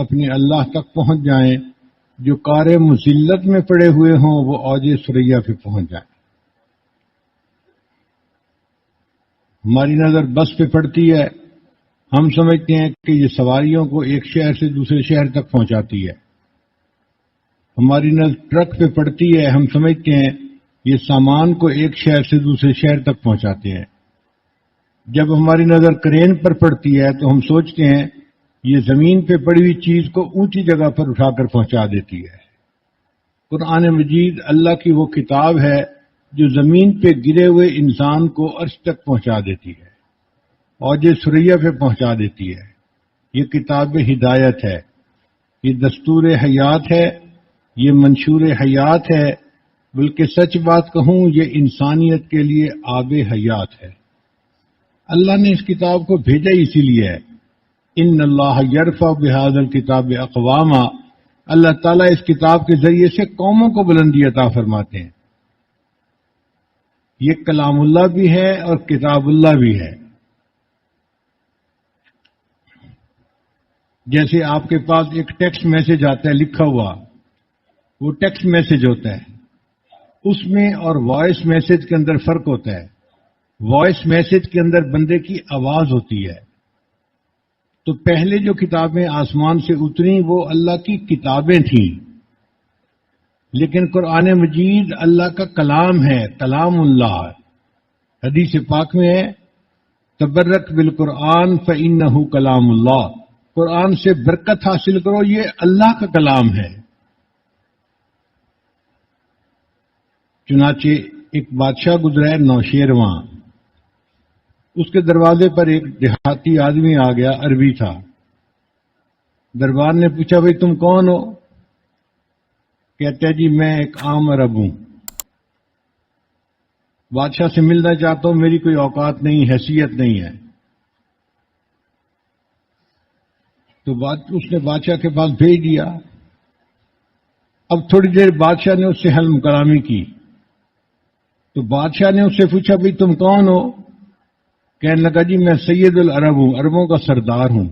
اپنے اللہ تک پہنچ جائیں، جو کار مذلت میں پڑے ہوئے ہوں وہ اوج ثریا پہ پہنچ جائیں۔ ہماری نظر بس پہ پڑتی ہے، ہم سمجھتے ہیں کہ یہ سواریوں کو ایک شہر سے دوسرے شہر تک پہنچاتی ہے۔ ہماری نظر ٹرک پہ پڑتی ہے، ہم سمجھتے ہیں یہ سامان کو ایک شہر سے دوسرے شہر تک پہنچاتے ہیں۔ جب ہماری نظر کرین پر پڑتی ہے تو ہم سوچتے ہیں یہ زمین پہ پڑی ہوئی چیز کو اونچی جگہ پر اٹھا کر پہنچا دیتی ہے۔ قرآن مجید اللہ کی وہ کتاب ہے جو زمین پہ گرے ہوئے انسان کو عرش تک پہنچا دیتی ہے، اوج ثریا پہ پہنچا دیتی ہے۔ یہ کتاب ہدایت ہے، یہ دستور حیات ہے، یہ منشور حیات ہے، بلکہ سچ بات کہوں یہ انسانیت کے لیے آب حیات ہے۔ اللہ نے اس کتاب کو بھیجا اسی لیے ہے۔ ان اللہ یرفع بہذا الکتاب اقواما، اللہ تعالیٰ اس کتاب کے ذریعے سے قوموں کو بلندی عطا فرماتے ہیں۔ یہ کلام اللہ بھی ہے اور کتاب اللہ بھی ہے۔ جیسے آپ کے پاس ایک ٹیکسٹ میسج آتا ہے لکھا ہوا، وہ ٹیکسٹ میسج ہوتا ہے، اس میں اور وائس میسج کے اندر فرق ہوتا ہے۔ وائس میسج کے اندر بندے کی آواز ہوتی ہے۔ تو پہلے جو کتابیں آسمان سے اتری وہ اللہ کی کتابیں تھیں، لیکن قرآن مجید اللہ کا کلام ہے، کلام اللہ۔ حدیث پاک میں ہے تبرک بالقرآن فإنہ کلام اللہ، قرآن سے برکت حاصل کرو، یہ اللہ کا کلام ہے۔ چنانچہ ایک بادشاہ گزرا ہے نوشیرواں، اس کے دروازے پر ایک دیہاتی آدمی آ گیا، عربی تھا۔ دربار نے پوچھا بھئی تم کون ہو؟ کہتا ہے جی میں ایک عام عرب ہوں، بادشاہ سے ملنا چاہتا ہوں، میری کوئی اوقات نہیں، حیثیت نہیں ہے۔ تو اس نے بادشاہ کے پاس بھیج دیا۔ اب تھوڑی دیر بادشاہ نے اس سے حلم کلامی کی، تو بادشاہ نے اس سے پوچھا بھئی تم کون ہو؟ کہنے لگا جی میں سید العرب ہوں، عربوں کا سردار ہوں۔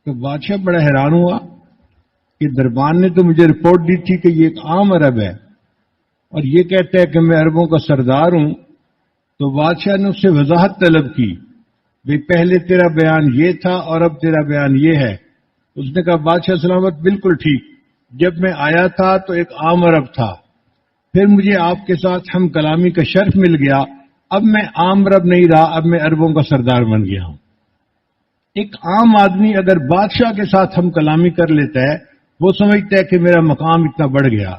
تو بادشاہ بڑا حیران ہوا کہ دربان نے تو مجھے رپورٹ دی تھی کہ یہ ایک عام عرب ہے اور یہ کہتا ہے کہ میں عربوں کا سردار ہوں۔ تو بادشاہ نے اس سے وضاحت طلب کی، بھئی پہلے تیرا بیان یہ تھا اور اب تیرا بیان یہ ہے۔ اس نے کہا بادشاہ سلامت بالکل ٹھیک، جب میں آیا تھا تو ایک عام عرب تھا، پھر مجھے آپ کے ساتھ ہم کلامی کا شرف مل گیا، اب میں عام عرب نہیں رہا، اب میں عربوں کا سردار بن گیا ہوں۔ ایک عام آدمی اگر بادشاہ کے ساتھ ہم کلامی کر لیتا ہے وہ سمجھتا ہے کہ میرا مقام اتنا بڑھ گیا،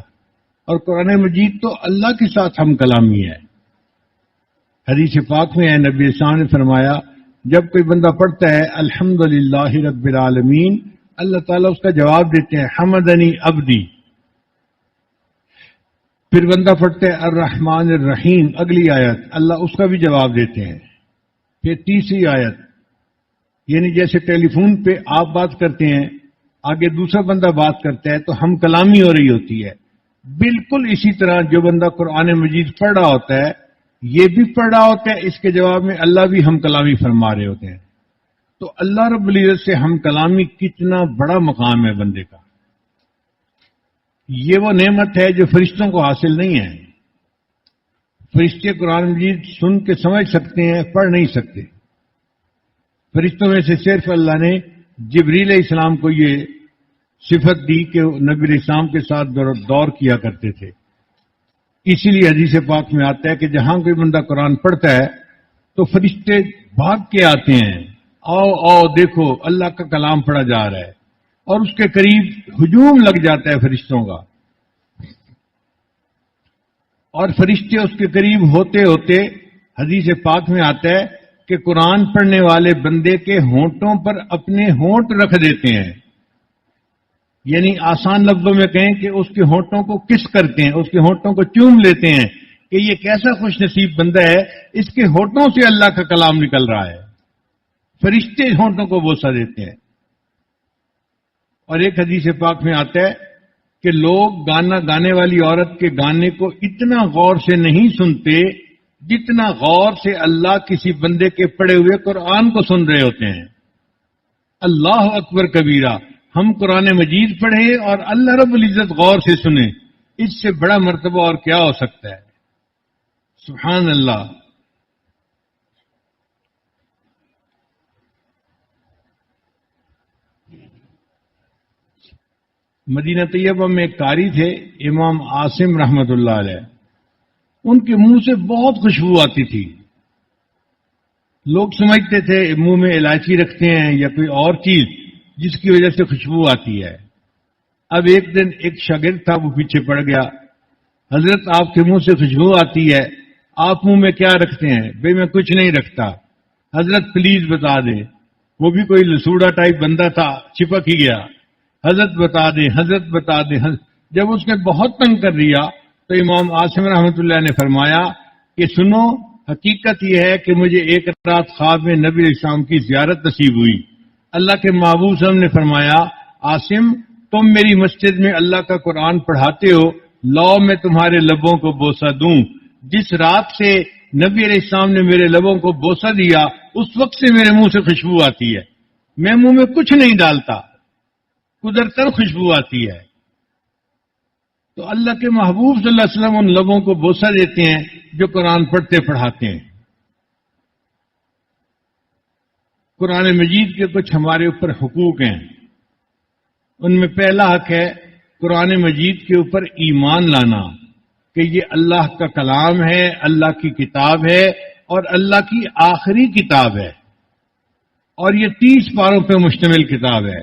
اور قرآن مجید تو اللہ کے ساتھ ہم کلامی ہے۔ حدیث پاک میں ہے نبی اسلام نے فرمایا جب کوئی بندہ پڑھتا ہے الحمدللہ رب العالمین، اللہ تعالیٰ اس کا جواب دیتے ہیں حمدنی عبدی۔ پھر بندہ پڑھتا ہے الرحمن الرحیم، اگلی آیت اللہ اس کا بھی جواب دیتے ہیں۔ پھر تیسری آیت، یعنی جیسے ٹیلی فون پہ آپ بات کرتے ہیں، آگے دوسرا بندہ بات کرتا ہے تو ہم کلامی ہو رہی ہوتی ہے۔ بالکل اسی طرح جو بندہ قرآن مجید پڑھ رہا ہوتا ہے یہ بھی پڑھ رہا ہوتا ہے، اس کے جواب میں اللہ بھی ہم کلامی فرما رہے ہوتے ہیں۔ تو اللہ رب العزت سے ہم کلامی کتنا بڑا مقام ہے بندے کا۔ یہ وہ نعمت ہے جو فرشتوں کو حاصل نہیں ہے۔ فرشتے قرآن مجید سن کے سمجھ سکتے ہیں، پڑھ نہیں سکتے۔ فرشتوں میں سے صرف اللہ نے جبریل علیہ السلام کو یہ صفت دی کہ نبی علیہ السلام کے ساتھ دور کیا کرتے تھے۔ اسی لیے حدیث پاک میں آتا ہے کہ جہاں کوئی بندہ قرآن پڑھتا ہے تو فرشتے بھاگ کے آتے ہیں، آؤ آؤ دیکھو اللہ کا کلام پڑھا جا رہا ہے، اور اس کے قریب ہجوم لگ جاتا ہے فرشتوں کا، اور فرشتے اس کے قریب ہوتے ہوتے حدیث پاک میں آتا ہے کہ قرآن پڑھنے والے بندے کے ہونٹوں پر اپنے ہونٹ رکھ دیتے ہیں۔ یعنی آسان لفظوں میں کہیں کہ اس کے ہونٹوں کو کس کرتے ہیں، اس کے ہونٹوں کو چوم لیتے ہیں کہ یہ کیسا خوش نصیب بندہ ہے، اس کے ہونٹوں سے اللہ کا کلام نکل رہا ہے۔ فرشتے ہونٹوں کو بوسہ دیتے ہیں۔ اور ایک حدیث پاک میں آتا ہے کہ لوگ گانا گانے والی عورت کے گانے کو اتنا غور سے نہیں سنتے جتنا غور سے اللہ کسی بندے کے پڑھے ہوئے قرآن کو سن رہے ہوتے ہیں۔ اللہ اکبر کبیرہ، ہم قرآن مجید پڑھیں اور اللہ رب العزت غور سے سنیں، اس سے بڑا مرتبہ اور کیا ہو سکتا ہے؟ سبحان اللہ۔ مدینہ طیبہ میں ایک قاری تھے امام عاصم رحمت اللہ علیہ، ان کے منہ سے بہت خوشبو آتی تھی، لوگ سمجھتے تھے منہ میں الائچی رکھتے ہیں یا کوئی اور چیز جس کی وجہ سے خوشبو آتی ہے۔ اب ایک دن ایک شاگرد تھا، وہ پیچھے پڑ گیا، حضرت آپ کے منہ سے خوشبو آتی ہے، آپ منہ میں کیا رکھتے ہیں؟ بھئی میں کچھ نہیں رکھتا، حضرت پلیز بتا دیں۔ وہ بھی کوئی لسوڑا ٹائپ بندہ تھا، چپک ہی گیا، حضرت بتا دیں، حضرت بتا دیں۔ جب اس نے بہت تنگ کر دیا تو امام عاصم رحمۃ اللہ نے فرمایا کہ سنو، حقیقت یہ ہے کہ مجھے ایک رات خواب میں نبی علیہ السلام کی زیارت نصیب ہوئی۔ اللہ کے محبوب صلی اللہ علیہ وسلم نے فرمایا، عاصم تم میری مسجد میں اللہ کا قرآن پڑھاتے ہو، لاؤ میں تمہارے لبوں کو بوسہ دوں۔ جس رات سے نبی علیہ السلام نے میرے لبوں کو بوسہ دیا، اس وقت سے میرے منہ سے خوشبو آتی ہے، میں منہ میں کچھ نہیں ڈالتا، قدرتاً خوشبو آتی ہے۔ تو اللہ کے محبوب صلی اللہ علیہ وسلم ان لبوں کو بوسہ دیتے ہیں جو قرآن پڑھتے پڑھاتے ہیں۔ قرآن مجید کے کچھ ہمارے اوپر حقوق ہیں، ان میں پہلا حق ہے قرآن مجید کے اوپر ایمان لانا کہ یہ اللہ کا کلام ہے، اللہ کی کتاب ہے اور اللہ کی آخری کتاب ہے، اور یہ 30 پاروں پہ مشتمل کتاب ہے۔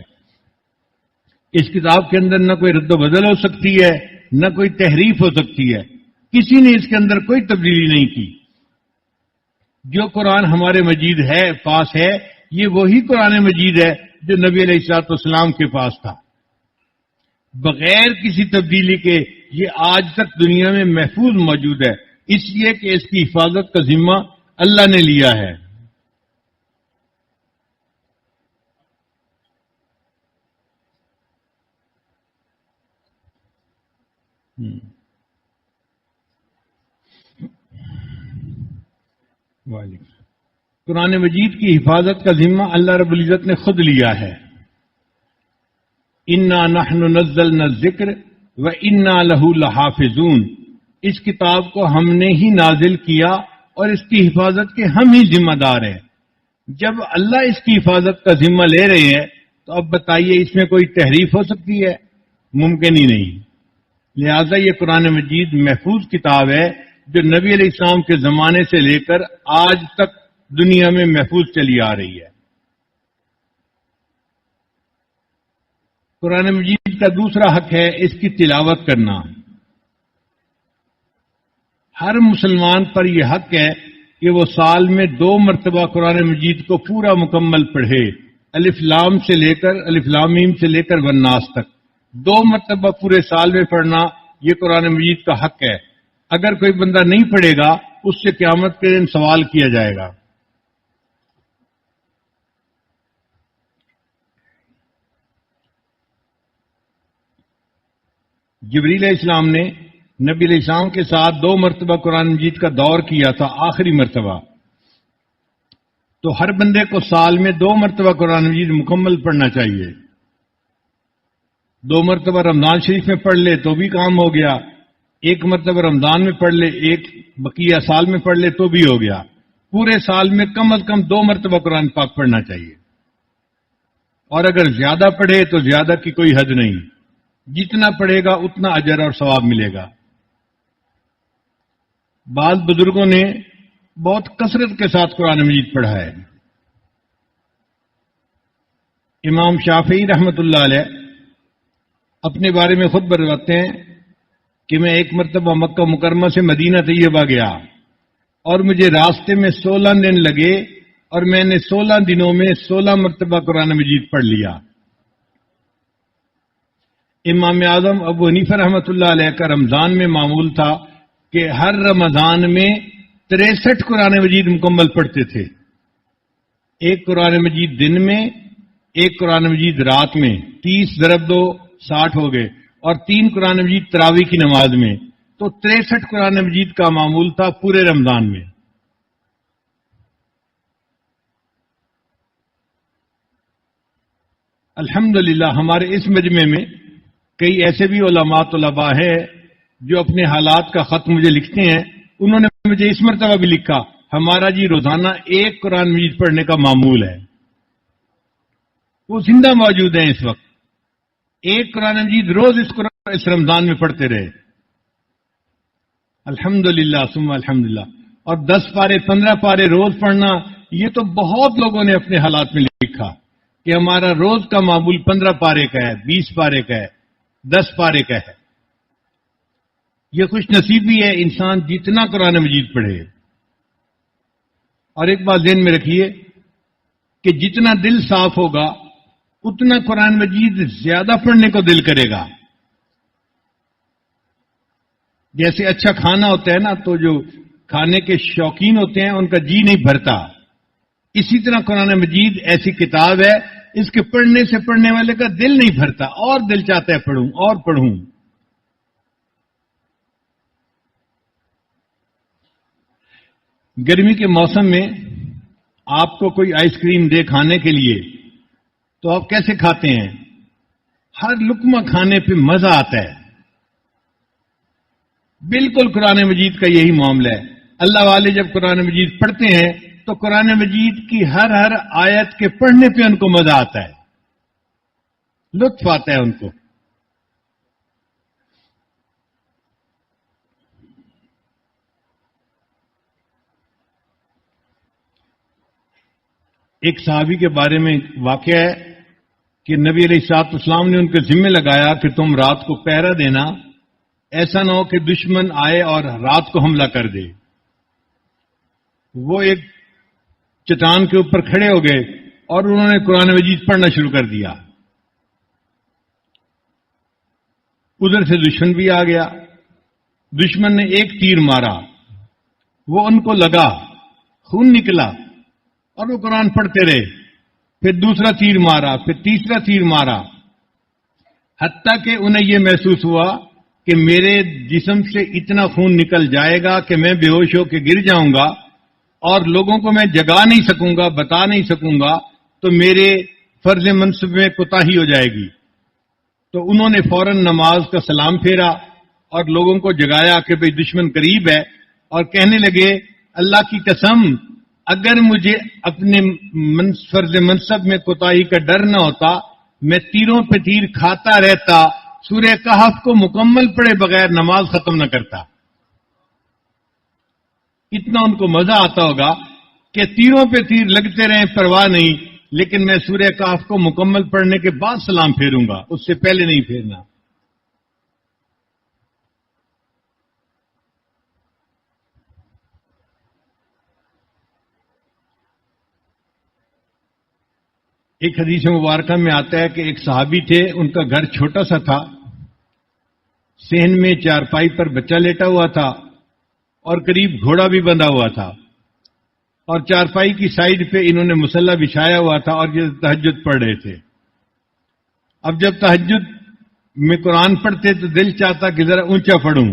اس کتاب کے اندر نہ کوئی رد و بدل ہو سکتی ہے، نہ کوئی تحریف ہو سکتی ہے، کسی نے اس کے اندر کوئی تبدیلی نہیں کی۔ جو قرآن ہمارے مجید ہے پاس ہے، یہ وہی قرآن مجید ہے جو نبی علیہ الصلوۃ والسلام کے پاس تھا، بغیر کسی تبدیلی کے یہ آج تک دنیا میں محفوظ موجود ہے، اس لیے کہ اس کی حفاظت کا ذمہ اللہ نے لیا ہے۔ قرآن مجید کی حفاظت کا ذمہ اللہ رب العزت نے خود لیا ہے۔ انا نحن نزلنا الذکر وانا لہ لحافظون، اس کتاب کو ہم نے ہی نازل کیا اور اس کی حفاظت کے ہم ہی ذمہ دار ہیں۔ جب اللہ اس کی حفاظت کا ذمہ لے رہے ہیں تو اب بتائیے اس میں کوئی تحریف ہو سکتی ہے؟ ممکن ہی نہیں۔ لہذا یہ قرآن مجید محفوظ کتاب ہے جو نبی علیہ السلام کے زمانے سے لے کر آج تک دنیا میں محفوظ چلی آ رہی ہے۔ قرآن مجید کا دوسرا حق ہے اس کی تلاوت کرنا۔ ہر مسلمان پر یہ حق ہے کہ وہ سال میں 2 مرتبہ قرآن مجید کو پورا مکمل پڑھے، الف لام سے لے کر الف لام میم سے لے کر والناس تک 2 مرتبہ پورے سال میں پڑھنا، یہ قرآن مجید کا حق ہے۔ اگر کوئی بندہ نہیں پڑھے گا اس سے قیامت کے دن سوال کیا جائے گا۔ جبریل علیہ السلام نے نبی علیہ السلام کے ساتھ 2 مرتبہ قرآن مجید کا دور کیا تھا، آخری مرتبہ۔ تو ہر بندے کو سال میں 2 مرتبہ قرآن مجید مکمل پڑھنا چاہیے۔ 2 مرتبہ رمضان شریف میں پڑھ لے تو بھی کام ہو گیا، 1 مرتبہ رمضان میں پڑھ لے، 1 بقیہ سال میں پڑھ لے تو بھی ہو گیا۔ پورے سال میں کم از کم 2 مرتبہ قرآن پاک پڑھنا چاہیے، اور اگر زیادہ پڑھے تو زیادہ کی کوئی حد نہیں، جتنا پڑھے گا اتنا اجر اور ثواب ملے گا۔ بعض بزرگوں نے بہت کثرت کے ساتھ قرآن مجید پڑھا ہے۔ امام شافعی رحمت اللہ علیہ اپنے بارے میں خود بتاتے ہیں کہ میں ایک مرتبہ مکہ مکرمہ سے مدینہ طیبہ گیا اور مجھے راستے میں 16 دن لگے اور میں نے 16 دنوں میں 16 مرتبہ قرآن مجید پڑھ لیا۔ امام اعظم ابو حنیفہ رحمۃ اللہ علیہ کا رمضان میں معمول تھا کہ ہر رمضان میں 63 قرآن مجید مکمل پڑھتے تھے، 1 قرآن مجید دن میں، 1 قرآن مجید رات میں، 30 ضرب 2 60 ہو گئے، اور 3 قرآن مجید تراویح کی نماز میں، تو 63 قرآن مجید کا معمول تھا پورے رمضان میں۔ الحمدللہ ہمارے اس مجمع میں کئی ایسے بھی علماء طلباء ہیں جو اپنے حالات کا خط مجھے لکھتے ہیں. انہوں نے مجھے اس مرتبہ بھی لکھا ہمارا جی روزانہ ایک قرآن مجید پڑھنے کا معمول ہے. وہ زندہ موجود ہیں اس وقت. ایک قرآن مجید روز اس رمضان میں پڑھتے رہے. الحمدللہ ثم الحمدللہ. اور 10 پارے 15 پارے روز پڑھنا یہ تو بہت لوگوں نے اپنے حالات میں لکھا کہ ہمارا روز کا معمول 15 پارے کا ہے، 20 پارے کا ہے، 10 پارے کا ہے. یہ خوش نصیبی ہے انسان جتنا قرآن مجید پڑھے. اور ایک بات ذہن میں رکھیے کہ جتنا دل صاف ہوگا اتنا قرآن مجید زیادہ پڑھنے کو دل کرے گا. جیسے اچھا کھانا ہوتا ہے نا تو جو کھانے کے شوقین ہوتے ہیں ان کا جی نہیں بھرتا، اسی طرح قرآن مجید ایسی کتاب ہے اس کے پڑھنے سے پڑھنے والے کا دل نہیں بھرتا اور دل چاہتا ہے پڑھوں اور پڑھوں. گرمی کے موسم میں آپ کو کوئی آئس کریم دے کھانے کے لیے تو آپ کیسے کھاتے ہیں؟ ہر لقمہ کھانے پہ مزہ آتا ہے. بالکل قرآن مجید کا یہی معاملہ ہے. اللہ والے جب قرآن مجید پڑھتے ہیں تو قرآن مجید کی ہر آیت کے پڑھنے پہ ان کو مزہ آتا ہے، لطف آتا ہے ان کو. ایک صحابی کے بارے میں واقعہ ہے کہ نبی علیہ الصلوۃ والسلام نے ان کے ذمہ لگایا کہ تم رات کو پہرا دینا، ایسا نہ ہو کہ دشمن آئے اور رات کو حملہ کر دے. وہ ایک چٹان کے اوپر کھڑے ہو گئے اور انہوں نے قرآن مجید پڑھنا شروع کر دیا. ادھر سے دشمن بھی آ گیا. دشمن نے ایک تیر مارا، وہ ان کو لگا، خون نکلا اور وہ قرآن پڑھتے رہے. پھر دوسرا تیر مارا، پھر تیسرا تیر مارا، حتیٰ کہ انہیں یہ محسوس ہوا کہ میرے جسم سے اتنا خون نکل جائے گا کہ میں بے ہوش ہو کے گر جاؤں گا اور لوگوں کو میں جگا نہیں سکوں گا، بتا نہیں سکوں گا، تو میرے فرض منصب میں کوتاہی ہو جائے گی. تو انہوں نے فوراً نماز کا سلام پھیرا اور لوگوں کو جگایا کہ بھئی دشمن قریب ہے، اور کہنے لگے اللہ کی قسم اگر مجھے اپنے فرض منصب میں کوتاہی کا ڈر نہ ہوتا میں تیروں پہ تیر کھاتا رہتا، سورہ کہف کو مکمل پڑھے بغیر نماز ختم نہ کرتا. اتنا ان کو مزہ آتا ہوگا کہ تیروں پہ تیر لگتے رہیں پرواہ نہیں، لیکن میں سورہ کہف کو مکمل پڑھنے کے بعد سلام پھیروں گا، اس سے پہلے نہیں پھیرنا. ایک حدیث مبارکہ میں آتا ہے کہ ایک صحابی تھے، ان کا گھر چھوٹا سا تھا، صحن میں چارپائی پر بچہ لیٹا ہوا تھا اور قریب گھوڑا بھی بندھا ہوا تھا، اور چارپائی کی سائیڈ پہ انہوں نے مصلی بچھایا ہوا تھا اور یہ تہجد پڑھ رہے تھے. اب جب تہجد میں قرآن پڑھتے تو دل چاہتا کہ ذرا اونچا پڑھوں،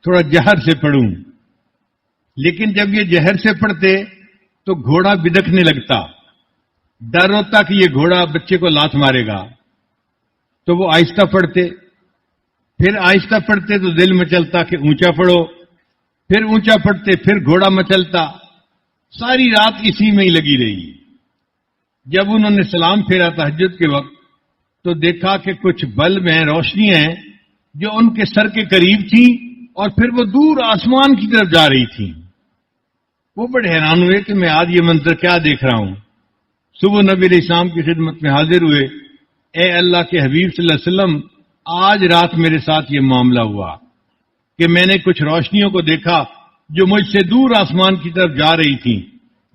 تھوڑا جہر سے پڑھوں، لیکن جب یہ جہر سے پڑھتے تو گھوڑا بدکنے لگتا، ڈر ہوتا کہ یہ گھوڑا بچے کو لات مارے گا. تو وہ آہستہ پڑھتے، پھر آہستہ پڑھتے تو دل مچلتا کہ اونچا پڑھو، پھر اونچا پڑھتے پھر گھوڑا مچلتا. ساری رات اسی میں ہی لگی رہی. جب انہوں نے سلام پھیرا تہجد کے وقت تو دیکھا کہ کچھ بلب ہیں، روشنیاں ہیں جو ان کے سر کے قریب تھیں اور پھر وہ دور آسمان کی طرف جا رہی تھیں. وہ بڑے حیران ہوئے کہ میں آج یہ منظر کیا دیکھ رہا ہوں. صبح نبی علیہ السلام کی خدمت میں حاضر ہوئے، اے اللہ کے حبیب صلی اللہ علیہ وسلم آج رات میرے ساتھ یہ معاملہ ہوا کہ میں نے کچھ روشنیوں کو دیکھا جو مجھ سے دور آسمان کی طرف جا رہی تھیں.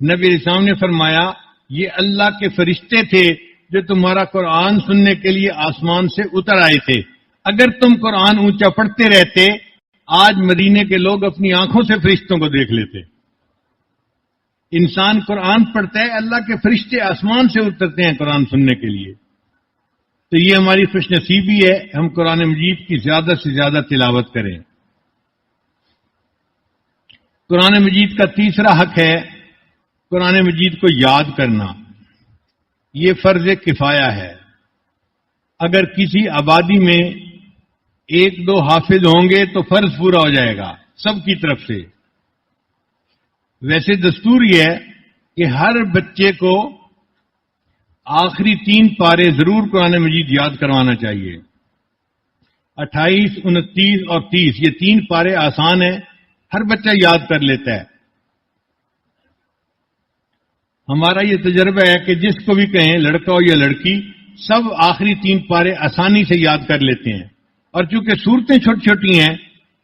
نبی علیہ السلام نے فرمایا یہ اللہ کے فرشتے تھے جو تمہارا قرآن سننے کے لیے آسمان سے اتر آئے تھے. اگر تم قرآن اونچا پڑھتے رہتے آج مدینے کے لوگ اپنی آنکھوں سے فرشتوں کو دیکھ لیتے. انسان قرآن پڑھتا ہے، اللہ کے فرشتے آسمان سے اترتے ہیں قرآن سننے کے لیے. تو یہ ہماری خوش نصیبی ہے، ہم قرآن مجید کی زیادہ سے زیادہ تلاوت کریں. قرآن مجید کا تیسرا حق ہے قرآن مجید کو یاد کرنا. یہ فرض کفایہ ہے. اگر کسی آبادی میں 1-2 حافظ ہوں گے تو فرض پورا ہو جائے گا سب کی طرف سے. ویسے دستور یہ ہے کہ ہر بچے کو آخری 3 پارے ضرور قرآن مجید یاد کروانا چاہیے. 28, 29 اور 30 یہ 3 پارے آسان ہیں، ہر بچہ یاد کر لیتا ہے. ہمارا یہ تجربہ ہے کہ جس کو بھی کہیں لڑکا ہو یا لڑکی سب آخری 3 پارے آسانی سے یاد کر لیتے ہیں. اور چونکہ صورتیں چھوٹی چھوٹی ہیں،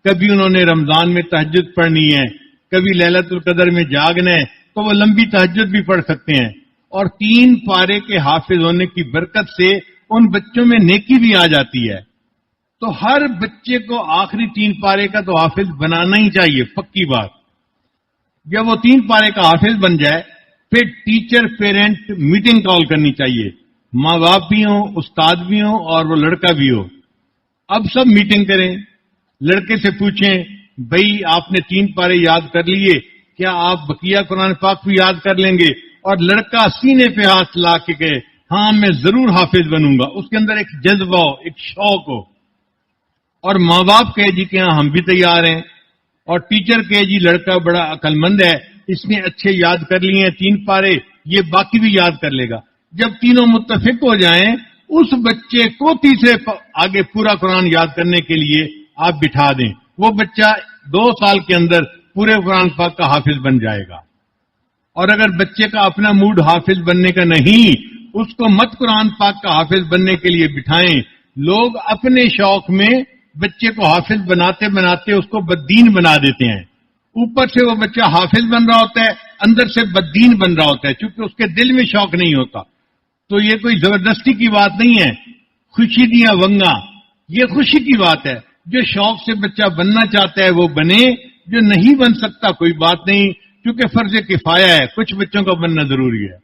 کبھی انہوں نے رمضان میں تہجد پڑھنی ہے، کبھی لیلۃ القدر میں جاگنا ہے، تو وہ لمبی تہجد بھی پڑھ سکتے ہیں. اور 3 پارے کے حافظ ہونے کی برکت سے ان بچوں میں نیکی بھی آ جاتی ہے. تو ہر بچے کو آخری 3 پارے کا تو حافظ بنانا ہی چاہیے، پکی بات. جب وہ 3 پارے کا حافظ بن جائے پھر ٹیچر پیرنٹ میٹنگ کال کرنی چاہیے، ماں باپ بھی ہوں، استاد بھی ہوں اور وہ لڑکا بھی ہو. اب سب میٹنگ کریں، لڑکے سے پوچھیں بھئی آپ نے 3 پارے یاد کر لیے، کیا آپ بقیہ قرآن پاک بھی یاد کر لیں گے؟ اور لڑکا سینے پہ ہاتھ لا کے کہے ہاں میں ضرور حافظ بنوں گا. اس کے اندر ایک جذبہ ہو، ایک شوق ہو. اور ماں باپ کہے جی کہ ہاں ہم بھی تیار ہیں. اور ٹیچر کہے جی لڑکا بڑا عقل مند ہے، اس نے اچھے یاد کر لیے ہیں 3 پارے، یہ باقی بھی یاد کر لے گا. جب تینوں متفق ہو جائیں اس بچے کو تیسرے آگے پورا قرآن یاد کرنے کے لیے آپ بٹھا دیں. وہ بچہ 2 سال کے اندر پورے قرآن پاک کا حافظ بن جائے گا. اور اگر بچے کا اپنا موڈ حافظ بننے کا نہیں، اس کو مت قرآن پاک کا حافظ بننے کے لیے بٹھائیں. لوگ اپنے شوق میں بچے کو حافظ بناتے بناتے اس کو بددین بنا دیتے ہیں. اوپر سے وہ بچہ حافظ بن رہا ہوتا ہے، اندر سے بددین بن رہا ہوتا ہے، چونکہ اس کے دل میں شوق نہیں ہوتا. تو یہ کوئی زبردستی کی بات نہیں ہے. خوشی دیا ونگا، یہ خوشی کی بات ہے. جو شوق سے بچہ بننا چاہتا ہے وہ بنے، جو نہیں بن سکتا کوئی بات نہیں، کیونکہ فرض کفایہ ہے، کچھ بچوں کا بننا ضروری ہے.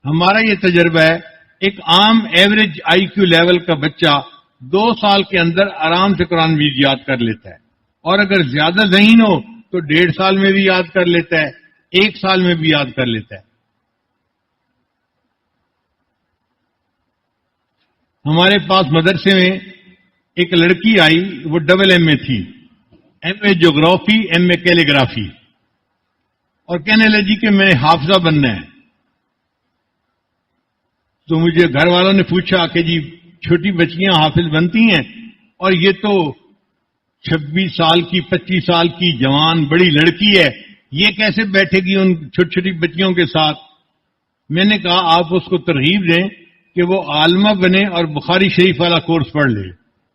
ہمارا یہ تجربہ ہے، ایک عام ایوریج آئی کیو لیول کا بچہ 2 سال کے اندر آرام سے قرآن مجید یاد کر لیتا ہے. اور اگر زیادہ ذہین ہو تو 1.5 سال میں بھی یاد کر لیتا ہے، 1 سال میں بھی یاد کر لیتا ہے. ہمارے پاس مدرسے میں ایک لڑکی آئی، وہ ڈبل ایم اے تھی، ایم اے جغرافی، ایم اے کیلیگرافی، اور کہنے لگی کہ میں حافظہ بننا ہے. تو مجھے گھر والوں نے پوچھا کہ جی چھوٹی بچیاں حافظ بنتی ہیں اور یہ تو 26 سال کی 25 سال کی جوان بڑی لڑکی ہے، یہ کیسے بیٹھے گی ان چھوٹی چھوٹی بچیوں کے ساتھ؟ میں نے کہا آپ اس کو ترغیب دیں کہ وہ عالمہ بنے اور بخاری شریف والا کورس پڑھ لے.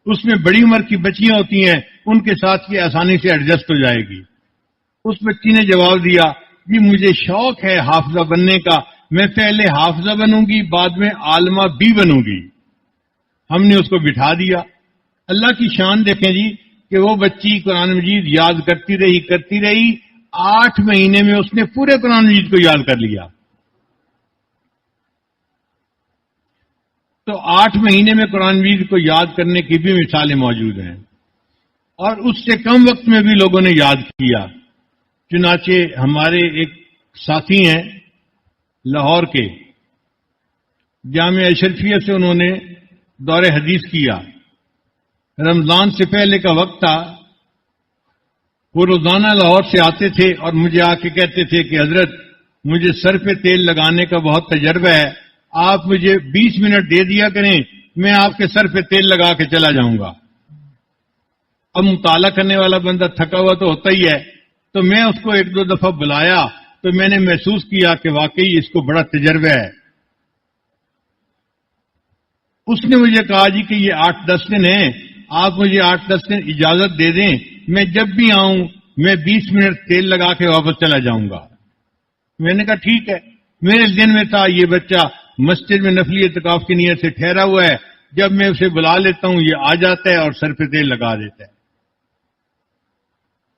اس میں بڑی عمر کی بچیاں ہوتی ہیں، ان کے ساتھ یہ آسانی سے ایڈجسٹ ہو جائے گی. اس بچی نے جواب دیا جی مجھے شوق ہے حافظہ بننے کا، میں پہلے حافظہ بنوں گی بعد میں عالمہ بھی بنوں گی. ہم نے اس کو بٹھا دیا. اللہ کی شان دیکھیں جی کہ وہ بچی قرآن مجید یاد کرتی رہی 8 مہینے میں اس نے پورے قرآن مجید کو یاد کر لیا. تو 8 مہینے میں قرآن مجید کو یاد کرنے کی بھی مثالیں موجود ہیں، اور اس سے کم وقت میں بھی لوگوں نے یاد کیا. چنانچہ ہمارے ایک ساتھی ہیں لاہور کے، جامعہ اشرفیہ سے انہوں نے دور حدیث کیا. رمضان سے پہلے کا وقت تھا، وہ روزانہ لاہور سے آتے تھے اور مجھے آ کے کہتے تھے کہ حضرت مجھے سر پہ تیل لگانے کا بہت تجربہ ہے، آپ مجھے 20 منٹ دے دیا کریں، میں آپ کے سر پہ تیل لگا کے چلا جاؤں گا. اب مطالعہ کرنے والا بندہ تھکا ہوا تو ہوتا ہی ہے، تو میں اس کو 1-2 دفعہ بلایا تو میں نے محسوس کیا کہ واقعی اس کو بڑا تجربہ ہے. اس نے مجھے کہا جی کہ یہ 8-10 دن ہیں، آپ مجھے 8-10 دن اجازت دے دیں، میں جب بھی آؤں میں 20 منٹ تیل لگا کے واپس چلا جاؤں گا. میں نے کہا ٹھیک ہے. میرے ذہن میں تھا یہ بچہ مسجد میں نفلی اعتکاف کی نیت سے ٹھہرا ہوا ہے، جب میں اسے بلا لیتا ہوں یہ آ جاتا ہے اور سر پہ تیل لگا دیتا ہے.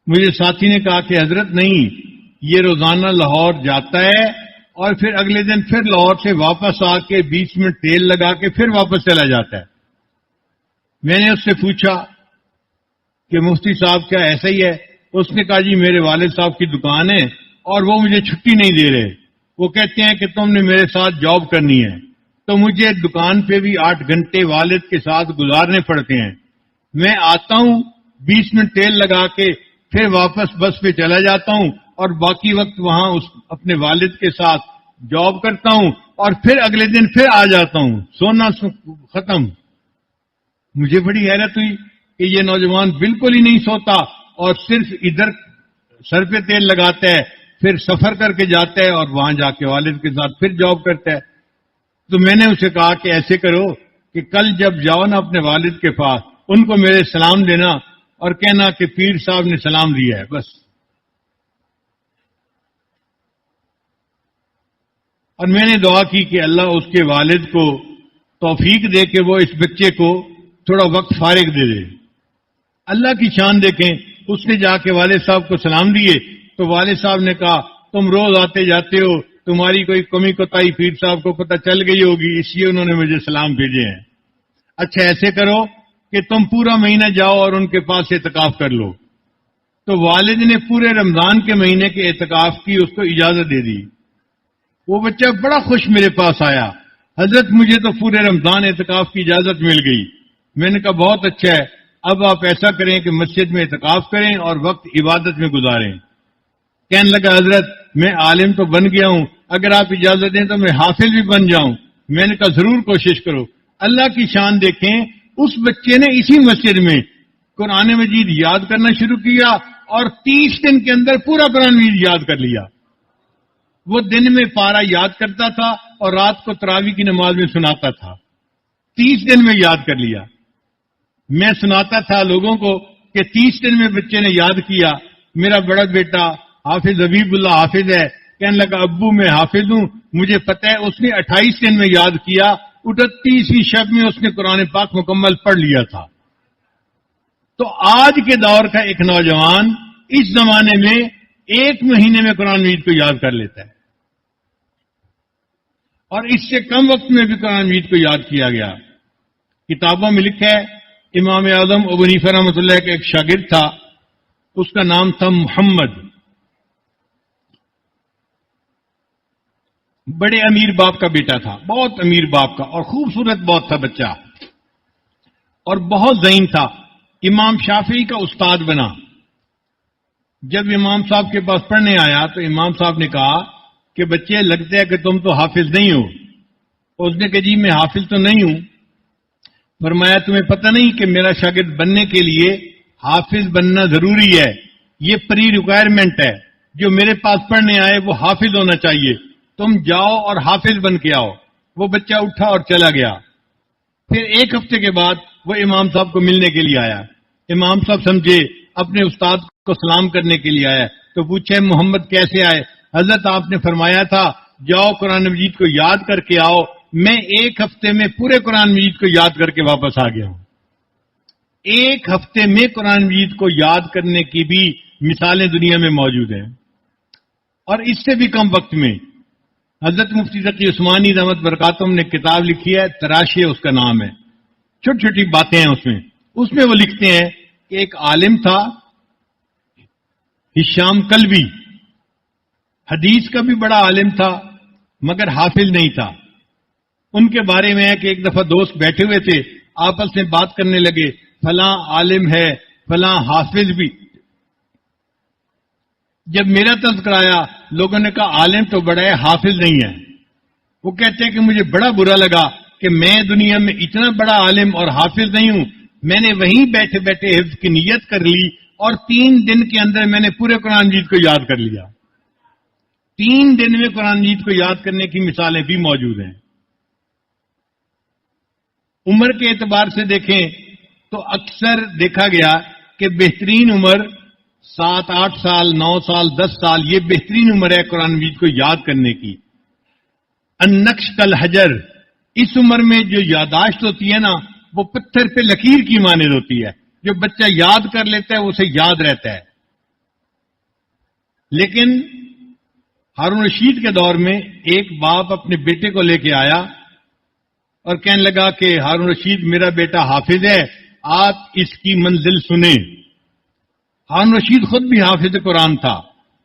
مجھے ساتھی نے کہا کہ حضرت نہیں، یہ روزانہ لاہور جاتا ہے اور پھر اگلے دن پھر لاہور سے واپس آ کے 20 منٹ تیل لگا کے پھر واپس چلا جاتا ہے. میں نے اس سے پوچھا کہ مفتی صاحب کیا ایسا ہی ہے؟ اس نے کہا جی میرے والد صاحب کی دکان ہے اور وہ مجھے چھٹی نہیں دے رہے، وہ کہتے ہیں کہ تم نے میرے ساتھ جاب کرنی ہے، تو مجھے دکان پہ بھی 8 گھنٹے والد کے ساتھ گزارنے پڑتے ہیں. میں آتا ہوں 20 منٹ تیل لگا کے پھر واپس بس پہ چلا جاتا ہوں اور باقی وقت وہاں اپنے والد کے ساتھ جاب کرتا ہوں اور پھر اگلے دن پھر آ جاتا ہوں. سونا ختم. مجھے بڑی حیرت ہوئی کہ یہ نوجوان بالکل ہی نہیں سوتا اور صرف ادھر سر پہ تیل لگاتا ہے، پھر سفر کر کے جاتا ہے اور وہاں جا کے والد کے ساتھ پھر جاب کرتا ہے. تو میں نے اسے کہا کہ ایسے کرو کہ کل جب جاؤ نا اپنے والد کے پاس، ان کو میرے سلام دینا اور کہنا کہ پیر صاحب نے سلام دیا ہے. بس. اور میں نے دعا کی کہ اللہ اس کے والد کو توفیق دے کہ وہ اس بچے کو تھوڑا وقت فارغ دے دے. اللہ کی شان دیکھیں، اس نے جا کے والد صاحب کو سلام دیے تو والد صاحب نے کہا تم روز آتے جاتے ہو، تمہاری کوئی کمی کوتاہی پیر صاحب کو پتہ چل گئی ہوگی، اس لیے انہوں نے مجھے سلام بھیجے ہیں. اچھا ایسے کرو کہ تم پورا مہینہ جاؤ اور ان کے پاس اعتکاف کر لو. تو والد نے پورے رمضان کے مہینے کے اعتکاف کی اس کو اجازت دے دی. وہ بچہ بڑا خوش میرے پاس آیا، حضرت مجھے تو پورے رمضان اعتکاف کی اجازت مل گئی. میں نے کہا بہت اچھا ہے، اب آپ ایسا کریں کہ مسجد میں اعتکاف کریں اور وقت عبادت میں گزاریں. کہنے لگا حضرت میں عالم تو بن گیا ہوں، اگر آپ اجازت دیں تو میں حافظ بھی بن جاؤں. میں نے کہا ضرور کوشش کرو. اللہ کی شان دیکھیں، اس بچے نے اسی مسجد میں قرآن مجید یاد کرنا شروع کیا اور 30 دن کے اندر پورا قرآن مجید یاد کر لیا. وہ دن میں پارا یاد کرتا تھا اور رات کو تراویح کی نماز میں سناتا تھا. 30 دن میں یاد کر لیا. میں سناتا تھا لوگوں کو کہ 30 دن میں بچے نے یاد کیا. میرا بڑا بیٹا حافظ حبیب اللہ حافظ ہے. کہنے لگا ابو میں حافظ ہوں، مجھے پتہ ہے اس نے 28 دن میں یاد کیا، 29ویں شب میں اس نے قرآن پاک مکمل پڑھ لیا تھا. تو آج کے دور کا ایک نوجوان اس زمانے میں 1 مہینے میں قرآن مجید کو یاد کر لیتا ہے، اور اس سے کم وقت میں بھی قرآن مجید کو یاد کیا گیا. کتابوں میں لکھا ہے امام اعظم ابو حنیفہ رحمۃ اللہ کا ایک شاگرد تھا، اس کا نام تھا محمد. بڑے امیر باپ کا بیٹا تھا، بہت امیر باپ کا، اور خوبصورت بہت تھا بچہ، اور بہت ذہین تھا. امام شافعی کا استاد بنا. جب امام صاحب کے پاس پڑھنے آیا تو امام صاحب نے کہا کہ بچے لگتا ہے کہ تم تو حافظ نہیں ہو. اس نے کہا جی میں حافظ تو نہیں ہوں. فرمایا تمہیں پتہ نہیں کہ میرا شاگرد بننے کے لیے حافظ بننا ضروری ہے، یہ پری ریکوائرمنٹ ہے. جو میرے پاس پڑھنے آئے وہ حافظ ہونا چاہیے، تم جاؤ اور حافظ بن کے آؤ. وہ بچہ اٹھا اور چلا گیا. پھر 1 ہفتے کے بعد وہ امام صاحب کو ملنے کے لیے آیا. امام صاحب سمجھے اپنے استاد کو سلام کرنے کے لیے آیا تو پوچھے محمد کیسے آئے؟ حضرت آپ نے فرمایا تھا جاؤ قرآن مجید کو یاد کر کے آؤ. میں 1 ہفتے میں پورے قرآن مجید کو یاد کر کے واپس آ گیا ہوں. 1 ہفتے میں قرآن مجید کو یاد کرنے کی بھی مثالیں دنیا میں موجود ہیں. اور اس سے بھی کم وقت میں حضرت مفتی تقی عثمانی رحمت برکاتہم نے کتاب لکھی ہے، تراشی اس کا نام ہے. چھوٹی چھوٹی باتیں ہیں اس میں وہ لکھتے ہیں کہ ایک عالم تھا ہشام کلبی، حدیث کا بھی بڑا عالم تھا مگر حافظ نہیں تھا. ان کے بارے میں ہے کہ ایک دفعہ دوست بیٹھے ہوئے تھے، آپس میں بات کرنے لگے، فلاں عالم ہے فلاں حافظ بھی. جب میرا تذکرہ آیا لوگوں نے کہا عالم تو بڑا ہے حافظ نہیں ہے. وہ کہتے ہیں کہ مجھے بڑا برا لگا کہ میں دنیا میں اتنا بڑا عالم اور حافظ نہیں ہوں. میں نے وہیں بیٹھے بیٹھے حفظ کی نیت کر لی اور 3 دن کے اندر میں نے پورے قرآن مجید کو یاد کر لیا. 3 دن میں قرآن مجید کو یاد کرنے کی مثالیں بھی موجود ہیں. عمر کے اعتبار سے دیکھیں تو اکثر دیکھا گیا کہ بہترین عمر 7 8 سال 9 سال 10 سال یہ بہترین عمر ہے قرآن مجید کو یاد کرنے کی. النقش کل حجر، اس عمر میں جو یاداشت ہوتی ہے نا وہ پتھر پہ لکیر کی مانند ہوتی ہے. جو بچہ یاد کر لیتا ہے اسے یاد رہتا ہے. لیکن ہارون رشید کے دور میں ایک باپ اپنے بیٹے کو لے کے آیا اور کہنے لگا کہ ہارون رشید میرا بیٹا حافظ ہے، آپ اس کی منزل سنیں. ہارون رشید خود بھی حافظ قرآن تھا.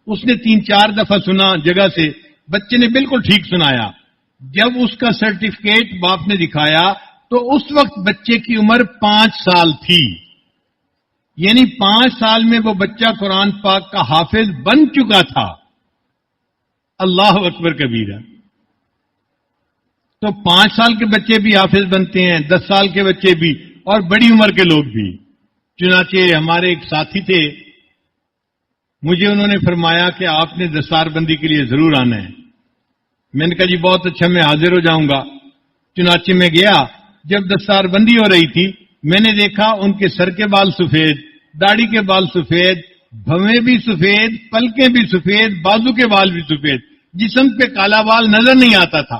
اس نے 3 4 دفعہ سنا جگہ سے، بچے نے بالکل ٹھیک سنایا. جب اس کا سرٹیفکیٹ باپ نے دکھایا تو اس وقت بچے کی عمر 5 سال تھی، یعنی 5 سال میں وہ بچہ قرآن پاک کا حافظ بن چکا تھا۔ اللہ اکبر کبیرہ۔ تو 5 سال کے بچے بھی حافظ بنتے ہیں، 10 سال کے بچے بھی، اور بڑی عمر کے لوگ بھی۔ چنانچہ ہمارے ایک ساتھی تھے، مجھے انہوں نے فرمایا کہ آپ نے دستار بندی کے لیے ضرور آنا ہے۔ میں نے کہا جی بہت اچھا، میں حاضر ہو جاؤں گا۔ چنانچہ میں گیا، جب دستار بندی ہو رہی تھی میں نے دیکھا ان کے سر کے بال سفید، داڑھی کے بال سفید، بھویں بھی سفید، پلکیں بھی سفید، بازو کے بال بھی سفید، جسم پہ کالا بال نظر نہیں آتا تھا۔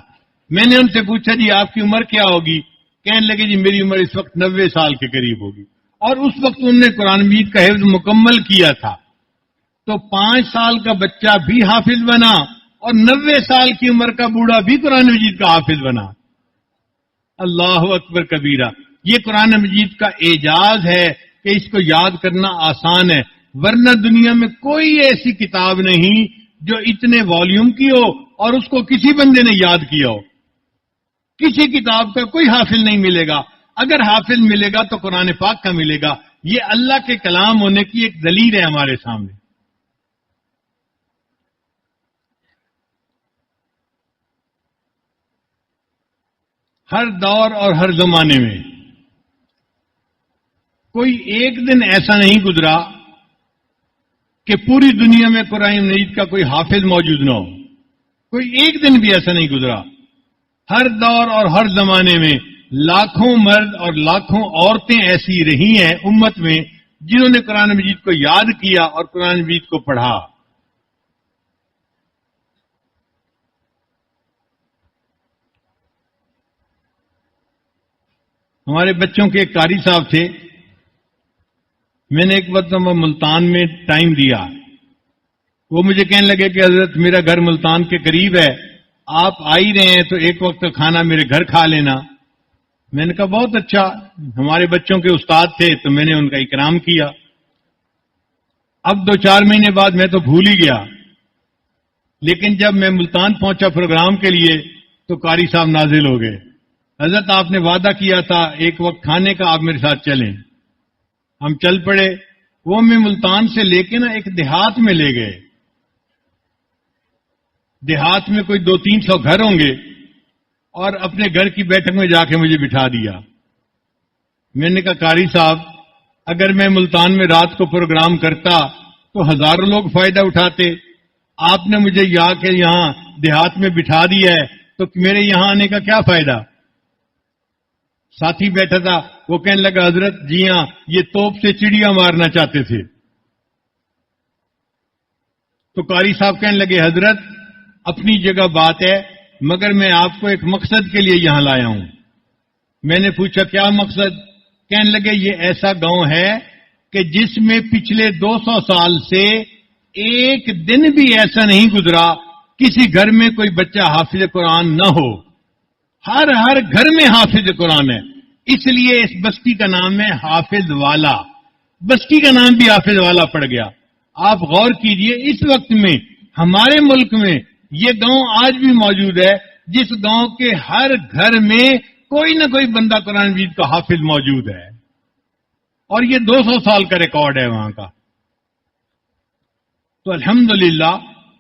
میں نے ان سے پوچھا جی آپ کی عمر کیا ہوگی؟ کہنے لگے جی میری عمر اس وقت 90 سال کے قریب ہوگی، اور اس وقت انہوں نے قرآن مجید کا حفظ مکمل کیا تھا۔ تو 5 سال کا بچہ بھی حافظ بنا اور 90 سال کی عمر کا بوڑھا بھی قرآن مجید کا حافظ بنا۔ اللہ اکبر کبیرہ۔ یہ قرآن مجید کا اعجاز ہے کہ اس کو یاد کرنا آسان ہے، ورنہ دنیا میں کوئی ایسی کتاب نہیں جو اتنے والیوم کی ہو اور اس کو کسی بندے نے یاد کیا ہو۔ کسی کتاب کا کوئی حافظ نہیں ملے گا، اگر حافظ ملے گا تو قرآن پاک کا ملے گا۔ یہ اللہ کے کلام ہونے کی ایک دلیل ہے ہمارے سامنے۔ ہر دور اور ہر زمانے میں کوئی ایک دن ایسا نہیں گزرا کہ پوری دنیا میں قرآن مجید کا کوئی حافظ موجود نہ ہو۔ کوئی ایک دن بھی ایسا نہیں گزرا۔ ہر دور اور ہر زمانے میں لاکھوں مرد اور لاکھوں عورتیں ایسی رہی ہیں امت میں جنہوں نے قرآن مجید کو یاد کیا اور قرآن مجید کو پڑھا۔ ہمارے بچوں کے ایک قاری صاحب تھے، میں نے ایک وقت ملتان میں ٹائم دیا، وہ مجھے کہنے لگے کہ حضرت میرا گھر ملتان کے قریب ہے، آپ آ ہی رہے ہیں تو ایک وقت کا کھانا میرے گھر کھا لینا۔ میں نے کہا بہت اچھا، ہمارے بچوں کے استاد تھے تو میں نے ان کا اکرام کیا۔ اب 2-4 مہینے بعد میں تو بھول ہی گیا، لیکن جب میں ملتان پہنچا پروگرام کے لیے تو قاری صاحب نازل ہو گئے، حضرت آپ نے وعدہ کیا تھا ایک وقت کھانے کا، آپ میرے ساتھ چلیں۔ ہم چل پڑے۔ وہ میں ملتان سے لے کے ایک دیہات میں لے گئے۔ دیہات میں کوئی 200-300 گھر ہوں گے، اور اپنے گھر کی بیٹھک میں جا کے مجھے بٹھا دیا۔ میں نے کہا قاری صاحب اگر میں ملتان میں رات کو پروگرام کرتا تو ہزاروں لوگ فائدہ اٹھاتے، آپ نے مجھے یہاں دیہات میں بٹھا دیا ہے تو میرے یہاں آنے کا کیا فائدہ؟ ساتھی بیٹھا تھا، وہ کہنے لگا حضرت جی ہاں یہ توپ سے چڑیا مارنا چاہتے تھے۔ تو قاری صاحب کہنے لگے حضرت اپنی جگہ بات ہے، مگر میں آپ کو ایک مقصد کے لیے یہاں لایا ہوں۔ میں نے پوچھا کیا مقصد؟ کہنے لگے یہ ایسا گاؤں ہے کہ جس میں پچھلے 200 سال سے ایک دن بھی ایسا نہیں گزرا کسی گھر میں کوئی بچہ حافظ قرآن نہ ہو، ہر گھر میں حافظ قرآن ہے، اس لیے اس بستی کا نام ہے حافظ والا۔ بستی کا نام بھی حافظ والا پڑ گیا۔ آپ غور کیجئے اس وقت میں ہمارے ملک میں یہ گاؤں آج بھی موجود ہے جس گاؤں کے ہر گھر میں کوئی نہ کوئی بندہ قرآن مجید کا حافظ موجود ہے، اور یہ 200 سال کا ریکارڈ ہے وہاں کا۔ تو الحمدللہ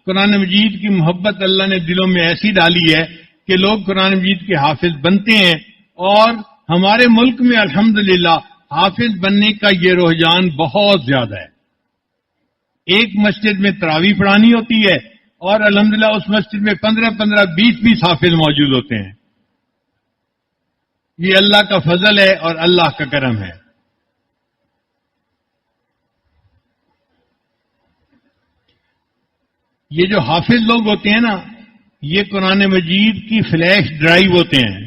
قرآن مجید کی محبت اللہ نے دلوں میں ایسی ڈالی ہے کہ لوگ قرآن مجید کے حافظ بنتے ہیں، اور ہمارے ملک میں الحمدللہ حافظ بننے کا یہ رجحان بہت زیادہ ہے۔ ایک مسجد میں تراویح پڑھانی ہوتی ہے اور الحمدللہ اس مسجد میں 15-15 20 حافظ موجود ہوتے ہیں۔ یہ اللہ کا فضل ہے اور اللہ کا کرم ہے۔ یہ جو حافظ لوگ ہوتے ہیں نا، یہ قرآن مجید کی فلیش ڈرائیو ہوتے ہیں۔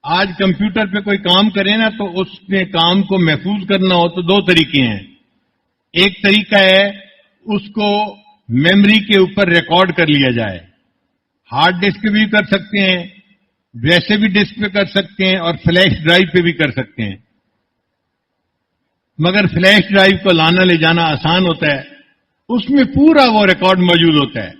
آج کمپیوٹر پہ کوئی کام کرے نا تو اس میں کام کو محفوظ کرنا ہو تو 2 طریقے ہیں۔ ایک طریقہ ہے اس کو میموری کے اوپر ریکارڈ کر لیا جائے، ہارڈ ڈسک بھی کر سکتے ہیں، ویسے بھی ڈسک پہ کر سکتے ہیں، اور فلیش ڈرائیو پہ بھی کر سکتے ہیں۔ مگر فلیش ڈرائیو کو لانا لے جانا آسان ہوتا ہے، اس میں پورا وہ ریکارڈ موجود ہوتا ہے۔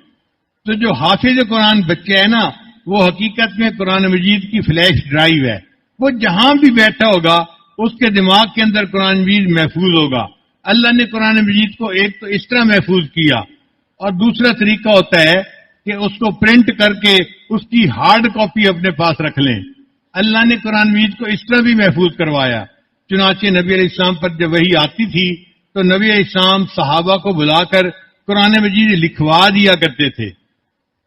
تو جو حافظ قرآن بچہ ہے نا، وہ حقیقت میں قرآن مجید کی فلیش ڈرائیو ہے. وہ جہاں بھی بیٹھا ہوگا اس کے دماغ کے اندر قرآن مجید محفوظ ہوگا. اللہ نے قرآن مجید کو ایک تو اس طرح محفوظ کیا، اور دوسرا طریقہ ہوتا ہے کہ اس کو پرنٹ کر کے اس کی ہارڈ کاپی اپنے پاس رکھ لیں. اللہ نے قرآن مجید کو اس طرح بھی محفوظ کروایا. چنانچہ نبی علیہ السلام پر جب وحی آتی تھی تو نبی علیہ السلام صحابہ کو بلا کر قرآن مجید لکھوا دیا کرتے تھے.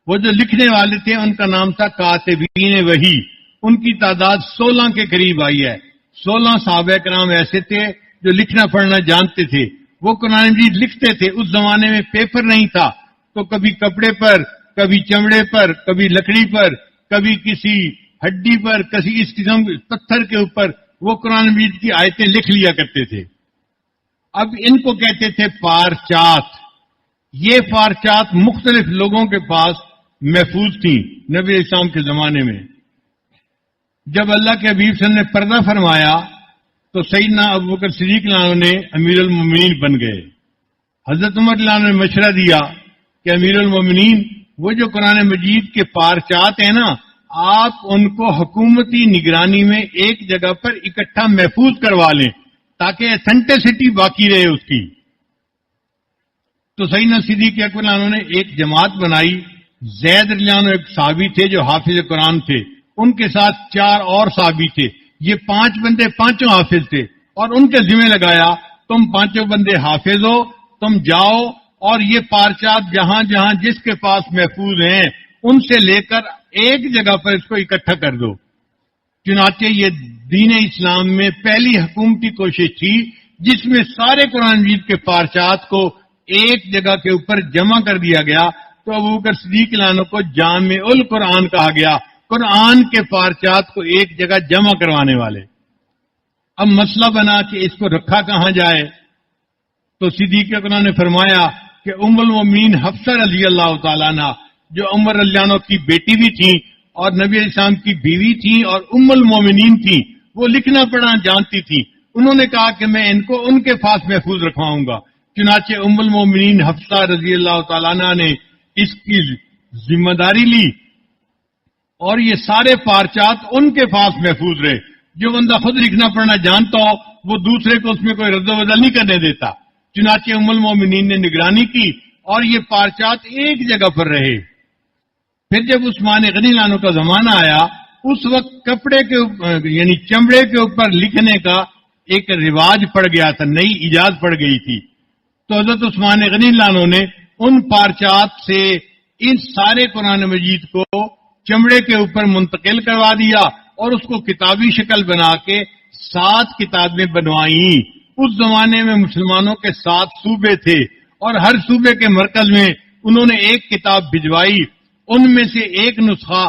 وہ جو لکھنے والے تھے ان کا نام تھا کاتبین وحی. ان کی تعداد 16 کے قریب آئی ہے. 16 صحابہ کرام ایسے تھے جو لکھنا پڑھنا جانتے تھے. وہ قرآن مجید لکھتے تھے. اس زمانے میں پیپر نہیں تھا، تو کبھی کپڑے پر، کبھی چمڑے پر، کبھی لکڑی پر، کبھی کسی ہڈی پر، کسی اس قسم پتھر کے اوپر وہ قرآن مجید کی آیتیں لکھ لیا کرتے تھے. اب ان کو کہتے تھے پارچات. یہ پارچات مختلف لوگوں کے پاس محفوظ تھیں نبی علیہ السلام کے زمانے میں. جب اللہ کے حبیب صلی اللہ علیہ وسلم نے پردہ فرمایا تو سیدنا ابوبکر صدیق رضی اللہ عنہ نے امیر المومنین بن گئے. حضرت عمر رضی اللہ عنہ نے مشورہ دیا کہ امیر المومنین، وہ جو قرآن مجید کے پارچات ہیں نا، آپ ان کو حکومتی نگرانی میں ایک جگہ پر اکٹھا محفوظ کروا لیں تاکہ ایتھنٹسٹی باقی رہے اس کی. تو سیدنا صدیق اکبر رضی اللہ عنہ نے ایک جماعت بنائی. زید رضی اللہ عنہ ایک صحابی تھے جو حافظ قرآن تھے، ان کے ساتھ 4 اور صحابی تھے. یہ 5 بندے پانچوں حافظ تھے، اور ان کے ذمہ لگایا تم 5 بندے حافظ ہو، تم جاؤ اور یہ پارچات جہاں جہاں جس کے پاس محفوظ ہیں ان سے لے کر ایک جگہ پر اس کو اکٹھا کر دو. چنانچہ یہ دین اسلام میں پہلی حکومتی کوشش تھی جس میں سارے قرآن مجید کے پارچات کو ایک جگہ کے اوپر جمع کر دیا گیا. تو ابوبکر صدیق رضی اللہ عنہ کو جامع القرآن کہا گیا، قرآن کے پارچات کو ایک جگہ جمع کروانے والے. اب مسئلہ بنا کہ اس کو رکھا کہاں جائے. تو صدیق اکبر نے فرمایا کہ ام المومنین حفصہ رضی اللہ تعالیٰ عنہ، جو عمر رضی اللہ عنہ کی بیٹی بھی تھیں اور نبی علیہ السلام کی بیوی تھیں اور ام المومنین تھیں، وہ لکھنا پڑھنا جانتی تھیں. انہوں نے کہا کہ میں ان کو ان کے پاس محفوظ رکھواؤں گا. چنانچہ ام المومنین حفصہ رضی اللہ تعالیٰ عنہ نے اس کی ذمہ داری لی، اور یہ سارے پارچات ان کے پاس محفوظ رہے. جو بندہ خود لکھنا پڑھنا جانتا ہو وہ دوسرے کو اس میں کوئی رد و بدل نہیں کرنے دیتا. چنانچہ ام المومنین نے نگرانی کی اور یہ پارچات ایک جگہ پر رہے. پھر جب عثمان غنی رضی اللہ عنہ کا زمانہ آیا، اس وقت کپڑے کے اوپر یعنی چمڑے کے اوپر لکھنے کا ایک رواج پڑ گیا تھا، نئی ایجاد پڑ گئی تھی. تو حضرت عثمان غنی رضی اللہ عنہ نے ان پارچات سے ان سارے قرآن مجید کو چمڑے کے اوپر منتقل کروا دیا اور اس کو کتابی شکل بنا کے 7 کتابیں بنوائیں. اس زمانے میں مسلمانوں کے 7 صوبے تھے اور ہر صوبے کے مرکز میں انہوں نے ایک کتاب بھجوائی. ان میں سے ایک نسخہ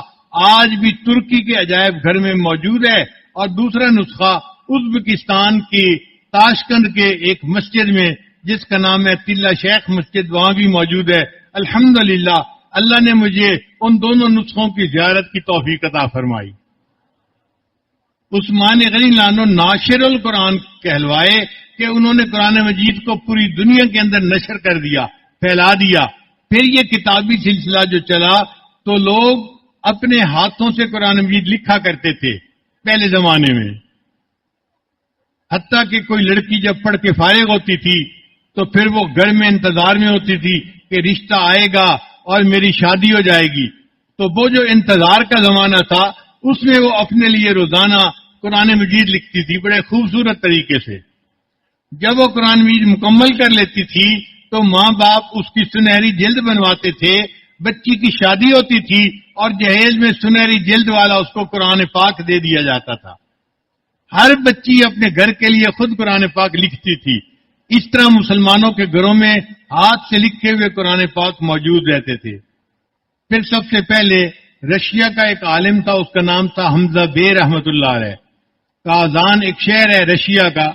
آج بھی ترکی کے عجائب گھر میں موجود ہے اور دوسرا نسخہ ازبکستان کی تاشکند کے ایک مسجد میں جس کا نام ہے تلہ شیخ مسجد، وہاں بھی موجود ہے. الحمدللہ اللہ نے مجھے ان دونوں نسخوں کی زیارت کی توفیق عطا فرمائی. عثمان غنی رضی اللہ عنہ ناشر القرآن کہلوائے کہ انہوں نے قرآن مجید کو پوری دنیا کے اندر نشر کر دیا، پھیلا دیا. پھر یہ کتابی سلسلہ جو چلا تو لوگ اپنے ہاتھوں سے قرآن مجید لکھا کرتے تھے پہلے زمانے میں. حتیٰ کہ کوئی لڑکی جب پڑھ کے فارغ ہوتی تھی تو پھر وہ گھر میں انتظار میں ہوتی تھی کہ رشتہ آئے گا اور میری شادی ہو جائے گی. تو وہ جو انتظار کا زمانہ تھا اس میں وہ اپنے لیے روزانہ قرآن مجید لکھتی تھی بڑے خوبصورت طریقے سے. جب وہ قرآن مجید مکمل کر لیتی تھی تو ماں باپ اس کی سنہری جلد بنواتے تھے. بچی کی شادی ہوتی تھی اور جہیز میں سنہری جلد والا اس کو قرآن پاک دے دیا جاتا تھا. ہر بچی اپنے گھر کے لیے خود قرآن پاک لکھتی تھی. اس طرح مسلمانوں کے گھروں میں ہاتھ سے لکھے ہوئے قرآن پاک موجود رہتے تھے. پھر سب سے پہلے رشیا کا ایک عالم تھا، اس کا نام تھا حمزہ بے رحمت اللہ علیہ. کازان ایک شہر ہے رشیا کا،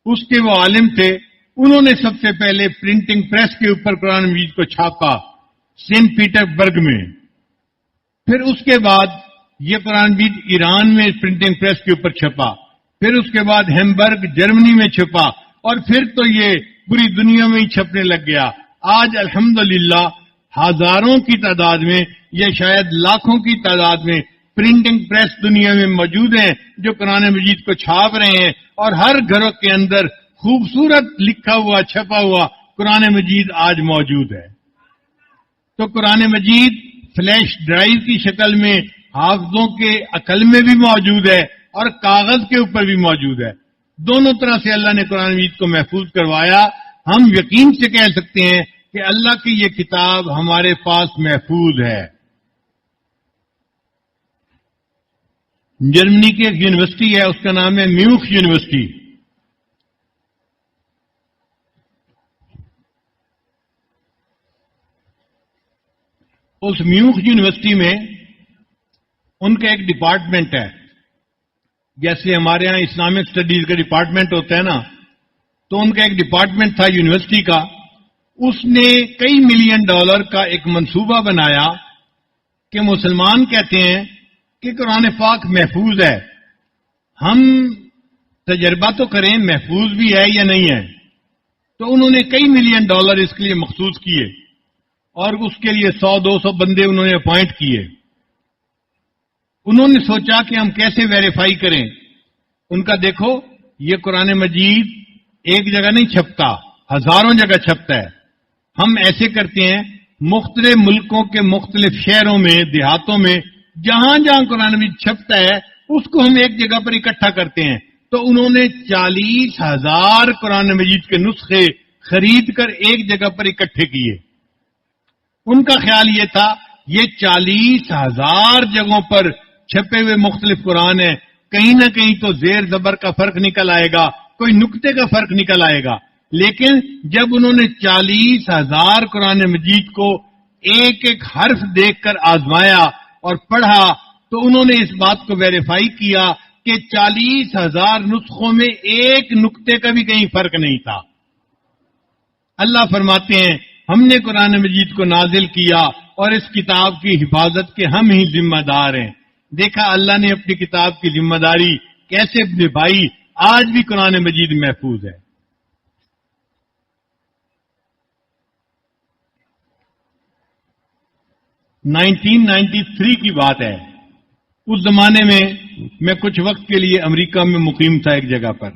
اس کے وہ عالم تھے. انہوں نے سب سے پہلے پرنٹنگ پریس کے اوپر قرآن مجید کو چھاپا سینٹ پیٹر برگ میں. پھر اس کے بعد یہ قرآن مجید ایران میں پرنٹنگ پریس کے اوپر چھپا. پھر اس کے بعد ہیمبرگ جرمنی میں چھپا اور پھر تو یہ پوری دنیا میں ہی چھپنے لگ گیا. آج الحمدللہ ہزاروں کی تعداد میں یا شاید لاکھوں کی تعداد میں پرنٹنگ پریس دنیا میں موجود ہیں جو قرآن مجید کو چھاپ رہے ہیں، اور ہر گھروں کے اندر خوبصورت لکھا ہوا چھپا ہوا قرآن مجید آج موجود ہے۔ تو قرآن مجید فلیش ڈرائیو کی شکل میں حافظوں کے عقل میں بھی موجود ہے اور کاغذ کے اوپر بھی موجود ہے۔ دونوں طرح سے اللہ نے قرآن مجید کو محفوظ کروایا۔ ہم یقین سے کہہ سکتے ہیں کہ اللہ کی یہ کتاب ہمارے پاس محفوظ ہے۔ جرمنی کی ایک یونیورسٹی ہے، اس کا نام ہے میوخ یونیورسٹی۔ اس میوخ یونیورسٹی میں ان کا ایک ڈپارٹمنٹ ہے، جیسے ہمارے یہاں اسلامک اسٹڈیز کا ڈپارٹمنٹ ہوتا ہے نا، تو ان کا ایک ڈپارٹمنٹ تھا یونیورسٹی کا۔ اس نے کئی ملین ڈالر کا ایک منصوبہ بنایا کہ مسلمان کہتے ہیں کہ قرآن پاک محفوظ ہے، ہم تجربہ تو کریں محفوظ بھی ہے یا نہیں ہے۔ تو انہوں نے کئی ملین ڈالر اس کے لیے مخصوص کیے اور اس کے لیے 100-200 بندے انہوں نے اپوائنٹ کیے۔ انہوں نے سوچا کہ ہم کیسے ویریفائی کریں۔ ان کا دیکھو یہ قرآن مجید ایک جگہ نہیں چھپتا، ہزاروں جگہ چھپتا ہے۔ ہم ایسے کرتے ہیں مختلف ملکوں کے مختلف شہروں میں، دیہاتوں میں، جہاں جہاں قرآن مجید چھپتا ہے اس کو ہم ایک جگہ پر اکٹھا کرتے ہیں۔ تو انہوں نے 40,000 قرآن مجید کے نسخے خرید کر ایک جگہ پر اکٹھے کیے۔ ان کا خیال یہ تھا یہ 40,000 جگہوں پر چھپے ہوئے مختلف قرآن ہیں، کہیں نہ کہیں تو زیر زبر کا فرق نکل آئے گا، کوئی نقطے کا فرق نکل آئے گا۔ لیکن جب انہوں نے 40,000 قرآن مجید کو ایک ایک حرف دیکھ کر آزمایا اور پڑھا تو انہوں نے اس بات کو ویریفائی کیا کہ 40,000 نسخوں میں ایک نقطے کا بھی کہیں فرق نہیں تھا۔ اللہ فرماتے ہیں ہم نے قرآن مجید کو نازل کیا اور اس کتاب کی حفاظت کے ہم ہی ذمہ دار ہیں۔ دیکھا اللہ نے اپنی کتاب کی ذمہ داری کیسے نبھائی، آج بھی قرآن مجید محفوظ ہے۔ 1993 کی بات ہے۔ اس زمانے میں کچھ وقت کے لیے امریکہ میں مقیم تھا ایک جگہ پر۔